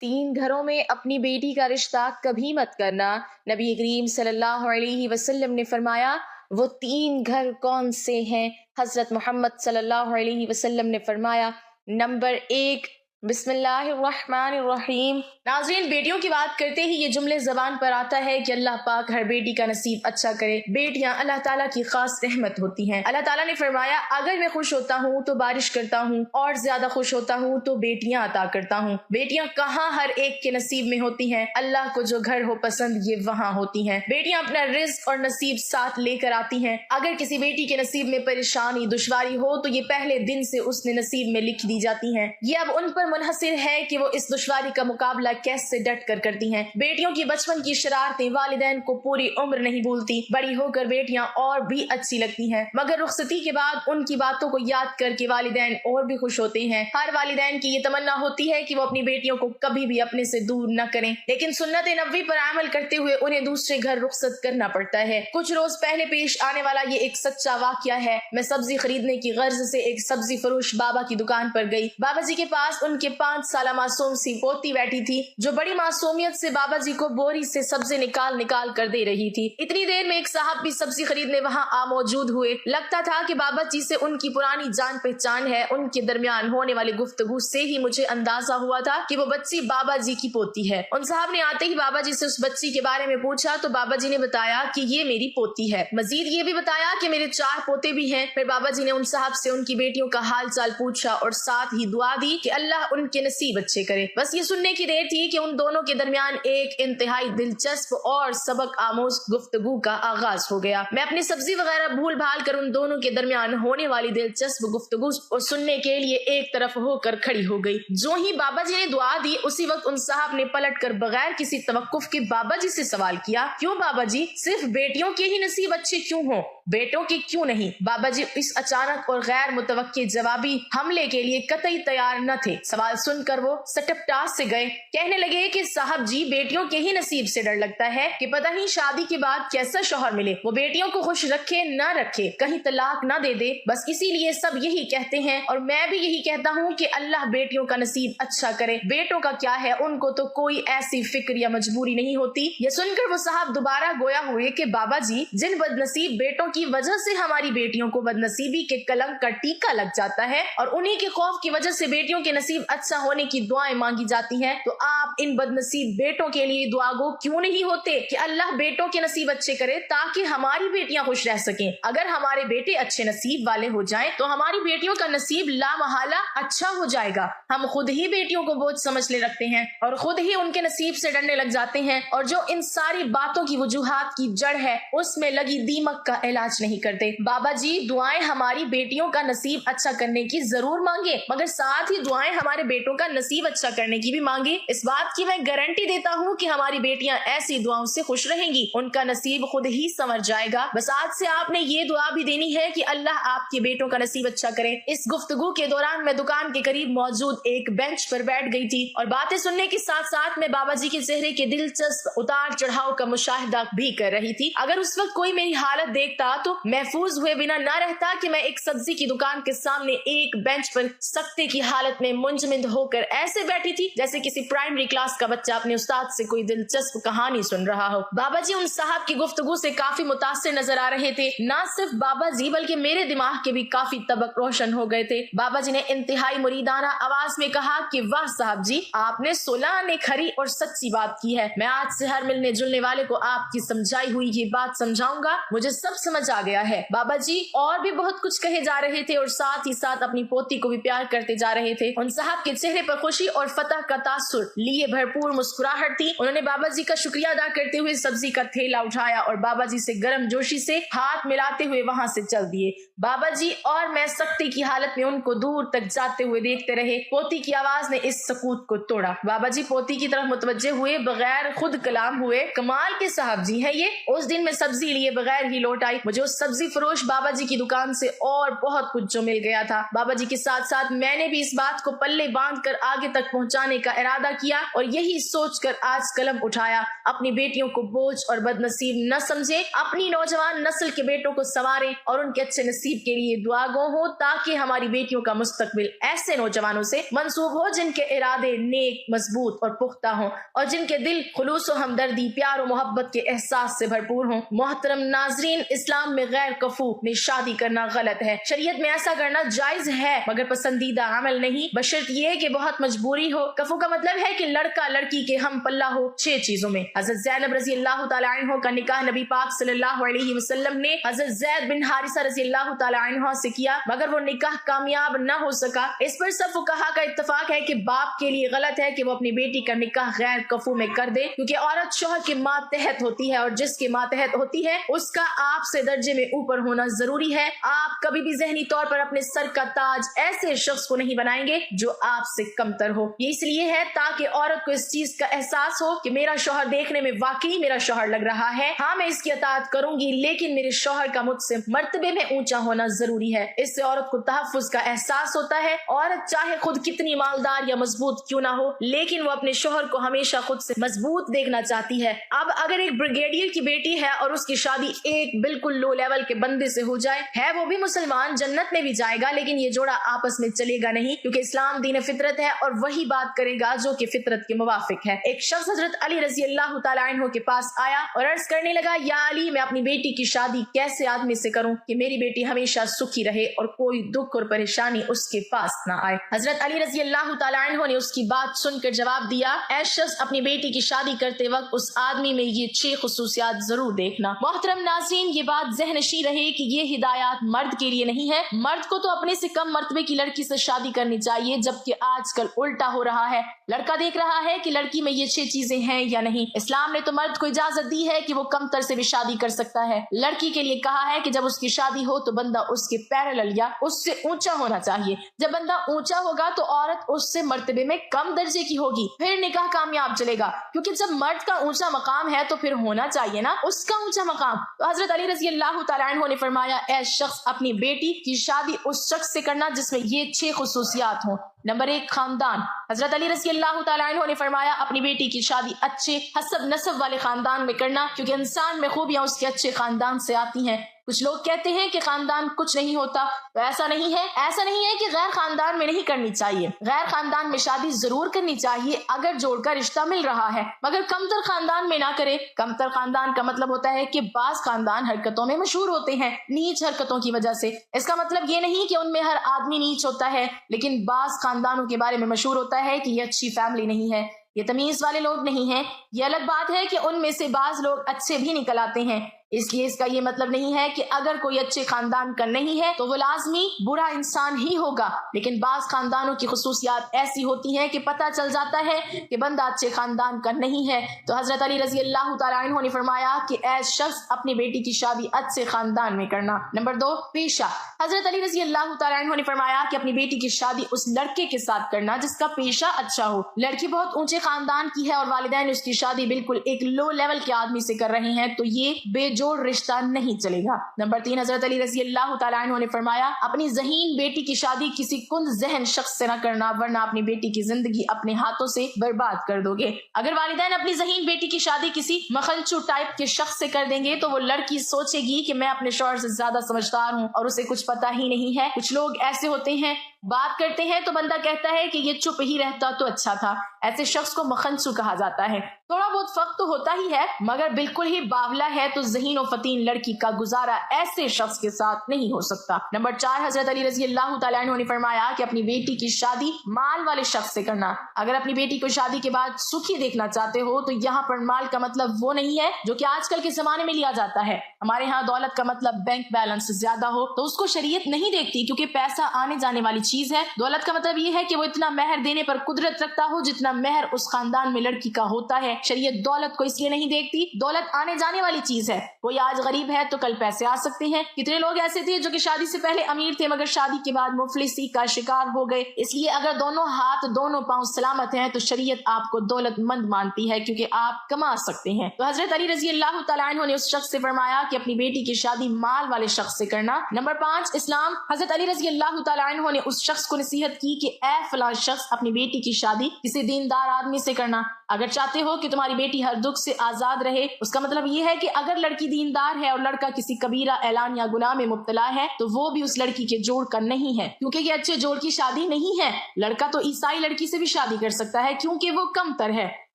तीन घरों में अपनी बेटी का रिश्ता कभी मत करना। नबी करीम सल्लल्लाहु अलैहि वसल्लम ने फरमाया, वो तीन घर कौन से हैं? हजरत मोहम्मद सल्लल्लाहु अलैहि वसल्लम ने फरमाया, नंबर 1, बिस्मिल्लाहिर्रहमानिर्रहीम। नाज़रीन, बेटियों की बात करते ही ये जुमले ज़बान पर आता है कि अल्लाह पाक हर बेटी का नसीब अच्छा करे। बेटियां अल्लाह ताला की खास रहमत होती हैं। अल्लाह ताला ने फरमाया, अगर मैं खुश होता हूँ तो बारिश करता हूँ और ज्यादा खुश होता हूँ तो बेटियां अता करता हूँ। बेटियां कहाँ हर एक के नसीब में होती हैं, अल्लाह को जो घर हो पसंद ये वहाँ होती हैं। बेटियां अपना रिज्क और नसीब साथ लेकर आती हैं। अगर किसी बेटी के नसीब में परेशानी दुश्वारी हो तो ये पहले दिन से उसने नसीब में लिख दी जाती हैं। ये अब उन पर मुनहसिर है कि वो इस दुश्वारी का मुकाबला कैसे डट कर करती हैं। बेटियों की बचपन की शरारतें वालिदैन को पूरी उम्र नहीं भूलती। बड़ी होकर बेटियां और भी अच्छी लगती हैं, मगर रुखसती के बाद उनकी बातों को याद करके वालिदैन और भी खुश होते हैं। हर वालिदैन की ये तमन्ना होती है कि वो अपनी बेटियों को कभी भी अपने से दूर न करें, लेकिन सुन्नत नबवी पर अमल करते हुए उन्हें दूसरे घर रुखसत करना पड़ता है। कुछ रोज पहले पेश आने वाला ये एक सच्चा वाकया है। मैं सब्जी खरीदने की गर्ज से एक सब्जी फरोश बाबा की दुकान पर गई। बाबा जी के पास उनके 5 साल मासूम सी पोती बैठी थी, जो बड़ी मासूमियत से बाबा जी को बोरी से सब्जी निकाल निकाल कर दे रही थी। इतनी देर में एक साहब भी सब्जी खरीदने वहाँ आ मौजूद हुए। लगता था कि बाबा जी से उनकी पुरानी जान पहचान है। उनके दरमियान होने वाली गुफ्तगू से ही मुझे अंदाजा हुआ था कि वो बच्ची बाबा जी की पोती है। उन साहब ने आते ही बाबा जी से उस बच्ची के बारे में पूछा तो बाबा जी ने बताया कि ये मेरी पोती है। मजीद ये भी बताया कि मेरे 4 पोते भी हैं। फिर बाबा जी ने उन साहब से उनकी बेटियों का हाल चाल पूछा और साथ ही दुआ दी कि अल्लाह उनके नसीब अच्छे करे। बस ये सुनने की देर थी कि उन दोनों के दरमियान एक इंतहाई दिलचस्प और सबक आमोज गुफ्तगू का आगाज हो गया। मैं अपनी सब्जी वगैरह भूल भाल कर उन दोनों के दरमियान होने वाली दिलचस्प गुफ्तगू और सुनने के लिए एक तरफ होकर खड़ी हो गई। जो ही बाबा जी ने दुआ दी उसी वक्त उन साहब ने पलट कर बगैर किसी तवक्कुफ के बाबा जी से सवाल किया, क्यों बाबा जी, सिर्फ बेटियों के ही नसीब अच्छे क्यों हो, बेटों के क्यों नहीं? बाबा जी इस अचानक और गैर मुतवक्के जवाबी हमले के लिए कतई तैयार न थे। सवाल सुनकर वो सटपटास से गए। कहने लगे कि साहब जी, बेटियों के ही नसीब से डर लगता है कि पता नहीं शादी के बाद कैसा शौहर मिले, वो बेटियों को खुश रखे न रखे, कहीं तलाक न दे दे, बस इसीलिए सब यही कहते हैं और मैं भी यही कहता हूँ कि अल्लाह बेटियों का नसीब अच्छा करे। बेटों का क्या है, उनको तो कोई ऐसी फिक्र या मजबूरी नहीं होती। ये सुनकर वो साहब दोबारा गोया हुए कि बाबा जी, जिन बदनसीब बेटों की वजह से हमारी बेटियों को बदनसीबी के कलंक का टीका लग जाता है और उन्हीं के खौफ की वजह से बेटियों के नसीब अच्छा होने की दुआएं मांगी जाती हैं, तो आप इन बदनसीब बेटों के लिए दुआगो क्यों नहीं होते कि अल्लाह बेटों के नसीब अच्छे करे ताकि हमारी बेटियां खुश रह सकें। अगर हमारे बेटे अच्छे नसीब वाले हो जाएं तो हमारी बेटियों का नसीब लामहला अच्छा हो जाएगा। हम खुद ही बेटियों को बोझ समझ ले रखते हैं और खुद ही उनके नसीब से डरने लग जाते हैं और जो इन सारी बातों की वजूहात की जड़ है उसमें लगी दीमक का इलाज नहीं करते। बाबा जी, दुआएं हमारी बेटियों का नसीब अच्छा करने की जरूर मांगे, मगर साथ ही दुआएं हमारे बेटों का नसीब अच्छा करने की भी मांगे। इस बात की मैं गारंटी देता हूँ कि हमारी बेटियां ऐसी दुआओं से खुश रहेंगी, उनका नसीब खुद ही संवर जाएगा। बस आज से आपने ये दुआ भी देनी है कि अल्लाह आपके बेटों का नसीब अच्छा करे। इस गुफ्तगू के दौरान मैं दुकान के करीब मौजूद एक बेंच पर बैठ गई थी और बातें सुनने के साथ साथ मैं बाबा जी के चेहरे के दिलचस्प उतार चढ़ाव का मुशाहिदा भी कर रही थी। अगर उस वक्त कोई मेरी हालत देखता तो महफूज हुए बिना न रहता कि मैं एक सब्जी की दुकान के सामने एक बेंच पर सख्ते की हालत में मुंजमद होकर ऐसे बैठी थी जैसे किसी प्राइमरी क्लास का बच्चा अपने उस्ताद से कोई दिलचस्प कहानी सुन रहा हो। बाबा जी उन साहब की गुफ्तगू से काफी मुतासिर नजर आ रहे थे। ना सिर्फ बाबा जी बल्कि मेरे दिमाग के भी काफी तबक रोशन हो गए थे। बाबा जी ने इंतहाई मुरीदाना आवाज में कहा कि वाह साहब जी, आपने 16 आने खरी और सच्ची बात की है। मैं आज से हर मिलने जुलने वाले को आपकी समझाई हुई ये बात समझाऊंगा। मुझे सब समझ आ गया है। बाबा जी और भी बहुत कुछ कहे जा रहे थे और साथ ही साथ अपनी पोती को भी प्यार करते जा रहे थे। उन साहब के चेहरे पर खुशी और फतह का तासुर लिए भरपूर मुस्कुराहट थी। उन्होंने बाबा जी का शुक्रिया अदा करते हुए सब्जी का थैला उठाया और बाबा जी से गर्म जोशी से हाथ मिलाते हुए वहां से चल दिए। बाबा जी और मैं सख्ती की हालत में उनको दूर तक जाते हुए देखते रहे। पोती की आवाज ने इस सकूत को तोड़ा। बाबा जी पोती की तरफ मुतवज्जे हुए बगैर खुद कलाम हुए, कमाल के साहब जी है ये। उस दिन मैं सब्जी लिए बगैर ही लौट आई। मुझे उस सब्जी फरोश बाबा जी की दुकान से और बहुत कुछ जो मिल गया था। बाबा जी के साथ साथ मैंने भी इस बात को पल्ले पल्ले बांधकर आगे तक पहुंचाने का इरादा किया और यही सोचकर आज कलम उठाया। अपनी बेटियों को बोझ और बदनसीब न समझे, अपनी नौजवान नस्ल के बेटों को संवारें और उनके अच्छे नसीब के लिए दुआ गो हो, ताकि हमारी बेटियों का मुस्तकबिल ऐसे नौजवानों से मंसूब हो जिनके इरादे नेक, मजबूत और पुख्ता हों और जिनके दिल खुलूस और हमदर्दी, प्यार और मोहब्बत के एहसास से भरपूर हों। मोहतरम नाजरीन, इस्लाम में गैर कफू में शादी करना गलत है। शरीयत में ऐसा करना जायज है मगर पसंदीदा अमल नहीं, बशर्त ये कि बहुत मजबूरी हो। कफू का मतलब है कि लड़का लड़की के हम पल्ला हो 6 चीजों में। हजरत ज़ैनब रज़ी अल्लाह तआला अन्हा का निकाह नबी पाक सल्लल्लाहु अलैहि वसल्लम ने हजरत ज़ैद बिन हारिसा रज़ी अल्लाह तआला अन्हा से किया, मगर वो निकाह कामयाब न हो सका। इस पर सब फुकहा का इत्तफाक है कि बाप के लिए गलत है कि वो अपनी बेटी का निकाह गैर कफू में कर दे, क्योंकि औरत शौहर के मातहत होती है और जिसके मातहत होती है उसका आपसे दर्जे में ऊपर होना जरूरी है। आप कभी भी ज़हनी तौर पर अपने सर का ताज ऐसे शख्स को नहीं बनाएंगे जो आपसे कमतर हो। ये इसलिए है ताकि औरत को इस चीज का एहसास हो कि मेरा शौहर देखने में वाकई मेरा शौहर लग रहा है, हाँ मैं इसकी अताअत करूंगी, लेकिन मेरे शौहर का मुझसे मर्तबे में ऊंचा होना जरूरी है। इससे औरत को तहफ्फुज का एहसास होता है। औरत चाहे खुद कितनी मालदार या मजबूत क्यों ना हो, लेकिन वो अपने शौहर को हमेशा खुद से मजबूत देखना चाहती है। अब अगर एक ब्रिगेडियर की बेटी है और उसकी शादी एक बिल्कुल लो लेवल के बंदे से हो जाए, है वो भी मुसलमान, जन्नत में भी जाएगा, लेकिन ये जोड़ा आपस में चलेगा नहीं, क्योंकि इस्लाम दीन फितरत है और वही बात करेगा जो कि फितरत के मुवाफिक है। एक शख्स हजरत अली रजी अल्लाह तआला अन्हु के पास आया और अर्ज करने लगा, या अली, मैं अपनी बेटी की शादी कैसे आदमी से करूं कि मेरी बेटी हमेशा सुखी रहे और कोई दुख और परेशानी उसके पास ना आए। हजरत अली रजी अल्लाह तआला अन्हु ने उसकी बात सुनकर जवाब दिया, ऐ शख्स, अपनी बेटी की शादी करते वक्त उस आदमी में ये 6 खुसूसियात जरूर देखना। मोहतरम नाज़रीन, ये बात ज़हनशी रहे कि ये हिदायत मर्द के लिए नहीं है। मर्द को तो अपने से कम मर्तबे की लड़की से शादी करनी चाहिए, जबकि आजकल उल्टा हो रहा है। लड़का देख रहा है कि लड़की में ये 6 चीजें हैं या नहीं। इस्लाम ने तो मर्द को इजाजत दी है कि वो कमतर से भी शादी कर सकता है। लड़की के लिए कहा है कि जब उसकी शादी हो तो बंदा उसके पैरेलल या उससे ऊंचा होना चाहिए। जब बंदा ऊंचा होगा तो औरत उससे मर्तबे में कम दर्जे की होगी, फिर निकाह कामयाब चलेगा, क्योंकि जब मर्द का ऊंचा मकाम है तो फिर होना चाहिए ना उसका ऊंचा मकाम। तो हजरत अली रजी अल्लाह तआला अन्हु ने फरमाया, ऐ शख्स, अपनी बेटी की शादी उस शख्स से करना जिसमें ये 6 खुसूसियात हों। नंबर 1, खानदान। हजरत अली रज़ी अल्लाह तआला अन्हु ने फरमाया, अपनी बेटी की शादी अच्छे हसब नसब वाले खानदान में करना, क्योंकि इंसान में खूबियां उसके अच्छे खानदान से आती हैं। कुछ लोग कहते हैं कि खानदान कुछ नहीं होता, तो ऐसा नहीं है। ऐसा नहीं है कि गैर खानदान में नहीं करनी चाहिए। गैर खानदान में शादी जरूर करनी चाहिए अगर जोड़ का रिश्ता मिल रहा है, मगर कमतर खानदान में ना करे। कमतर खानदान का मतलब होता है कि बास खानदान हरकतों में मशहूर होते हैं, नीच हरकतों की वजह से। इसका मतलब ये नहीं कि उनमें हर आदमी नीच होता है, लेकिन बास खानदानों के बारे में मशहूर होता है कि ये अच्छी फैमिली नहीं है, ये तमीज वाले लोग नहीं हैं। ये अलग बात है कि उनमें से बाज लोग अच्छे भी निकल आते हैं। इसलिए इसका ये मतलब नहीं है कि अगर कोई अच्छे खानदान का नहीं है तो वो लाजमी बुरा इंसान ही होगा, लेकिन बाज खानदानों की खुसूसियात ऐसी होती हैं कि पता चल जाता है कि बंदा अच्छे खानदान का नहीं है। तो हजरत अली रजी अल्लाह तआला अन्हु ने फरमाया कि ऐ शख्स, अपनी बेटी की शादी अच्छे खानदान में करना। नंबर 2, पेशा। हजरत अली रजी अल्लाह तआला अन्हु ने फरमाया कि अपनी बेटी की शादी उस लड़के के साथ करना जिसका पेशा अच्छा हो। लड़की बहुत ऊंचे खानदान की है और वालिदैन उसकी शादी बिल्कुल एक लो लेवल के आदमी से कर रहे हैं, तो ये जोड़ रिश्ता नहीं चलेगा। नंबर 3, हजरत अली रजी अल्लाह तआला अन्हु ने फरमाया, अपनी ज़हीन बेटी की शादी किसी कुंद ज़हन शख्स से न करना, वरना अपनी बेटी की जिंदगी अपने हाथों से बर्बाद कर दोगे। अगर वालिदैन अपनी ज़हीन बेटी की शादी किसी मखनचू टाइप के शख्स से कर देंगे तो वो लड़की सोचेगी कि मैं अपने शौहर से ज्यादा समझदार हूँ और उसे कुछ पता ही नहीं है। कुछ लोग ऐसे होते हैं, बात करते हैं तो बंदा कहता है कि ये चुप ही रहता तो अच्छा था। ऐसे शख्स को मखनसू कहा जाता है। थोड़ा बहुत फर्क तो होता ही है, मगर बिल्कुल ही बावला है तो ज़हीन और फतीन लड़की का गुजारा ऐसे शख्स के साथ नहीं हो सकता। नंबर 4, हजरत अली रजी अल्लाह तआला अन्हु ने फरमाया कि अपनी बेटी की शादी माल वाले शख्स से करना। अगर अपनी बेटी को शादी के बाद सुखी देखना चाहते हो तो यहाँ पर माल का मतलब वो नहीं है जो कि आजकल के जमाने में लिया जाता है। हमारे यहाँ दौलत का मतलब बैंक बैलेंस ज्यादा हो तो उसको शरीयत नहीं देखती, क्योंकि पैसा आने जाने वाली चीज है। दौलत का मतलब ये है कि वो इतना मेहर देने पर कुदरत रखता हो जितना मेहर उस खानदान में लड़की का होता है। शरीयत दौलत को इसलिए नहीं देखती, दौलत आने जाने वाली चीज है। कोई आज गरीब है तो कल पैसे आ सकते हैं। कितने लोग ऐसे थे जो कि शादी से पहले अमीर थे मगर शादी के बाद मुफलिसी का शिकार हो गए। इसलिए अगर दोनों हाथ दोनों पांव सलामत हैं तो शरीयत आपको दौलतमंद मानती है, क्योंकि आप कमा सकते हैं। तो हजरत अली रजी अल्लाह तआला अन्हु ने उस शख्स से फरमाया कि अपनी बेटी की शादी माल वाले शख्स से करना। नंबर 5, इस्लाम। हजरत अली रजी अल्लाह तआला अन्हु ने उस उस शख्स को नसीहत की कि ऐ फलां शख्स, अपनी बेटी की शादी किसी दीनदार आदमी से करना। अगर चाहते हो कि तुम्हारी बेटी हर दुख से आजाद रहे, उसका मतलब ये है कि अगर लड़की दीनदार है और लड़का किसी कबीरा ऐलान या गुनाह में मुब्तला है तो वो भी उस लड़की के जोड़ का नहीं है, क्योंकि ये अच्छे जोड़ की शादी नहीं है। लड़का तो ईसाई लड़की से भी शादी कर सकता है क्योंकि वो कमतर है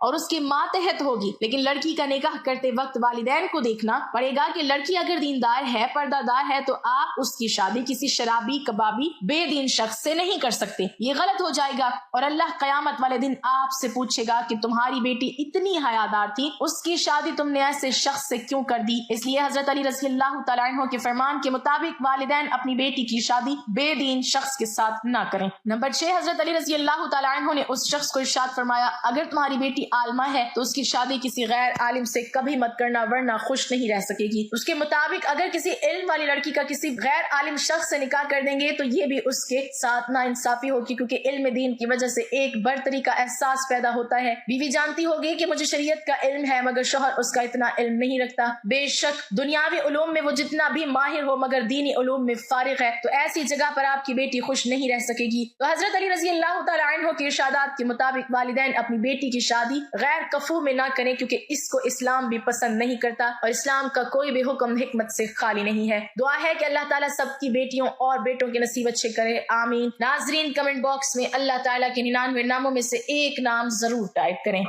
और उसके मातहत होगी, लेकिन लड़की का निकाह करते वक्त वालिदैन को देखना पड़ेगा कि लड़की अगर दीनदार है, पर्दादार है, तो आप उसकी शादी किसी शराबी कबाबी बेदीन शख्स से नहीं कर सकते। ये गलत हो जाएगा और अल्लाह कयामत वाले दिन आपसे पूछेगा कि तुम्हारी बेटी इतनी हयादार थी, उसकी शादी तुमने ऐसे शख्स से क्यों कर दी। इसलिए हजरत अली रज़ी अल्लाह तआला अन्हु के फरमान के मुताबिक वालिदैन अपनी बेटी की शादी बेदीन शख्स के साथ ना करें। नंबर 6, हजरत अली रज़ी अल्लाह तआला अन्हु ने उस शख्स को इरशाद फरमाया, अगर तुम्हारी बेटी आलमा है तो उसकी शादी किसी गैर आलिम से कभी मत करना, वरना खुश नहीं रह सकेगी। उसके मुताबिक अगर किसी इल्म वाली लड़की का किसी गैर आलिम शख्स से निकाह कर देंगे तो ये भी उसके साथ नाइंसाफी होगी, क्योंकि इल्म दीन की वजह से एक बरतरी का एहसास पैदा होता है। बीवी जानती होगी कि मुझे शरीयत का इल्म है, मगर शौहर उसका इतना इल्म नहीं रखता। बेशक दुनियावी उलूम में वो जितना भी माहिर हो मगर दीनी उलूम में फारिग है, तो ऐसी जगह पर आपकी बेटी खुश नहीं रह सकेगी। तो हजरत अली रज़ी अल्लाह तआला अन्हु के इरशादात के मुताबिक वालिदैन अपनी बेटी की शादी गैर कफू में ना करें, क्योंकि इसको इस्लाम भी पसंद नहीं करता और इस्लाम का कोई भी हुक्म हिकमत से खाली नहीं है। दुआ है कि अल्लाह ताला सबकी बेटियों और बेटों के नसीब अच्छे करे, आमीन। नाजरीन, कमेंट बॉक्स में अल्लाह ताला के 99 नामों में से एक नाम जरूर टाइप करें।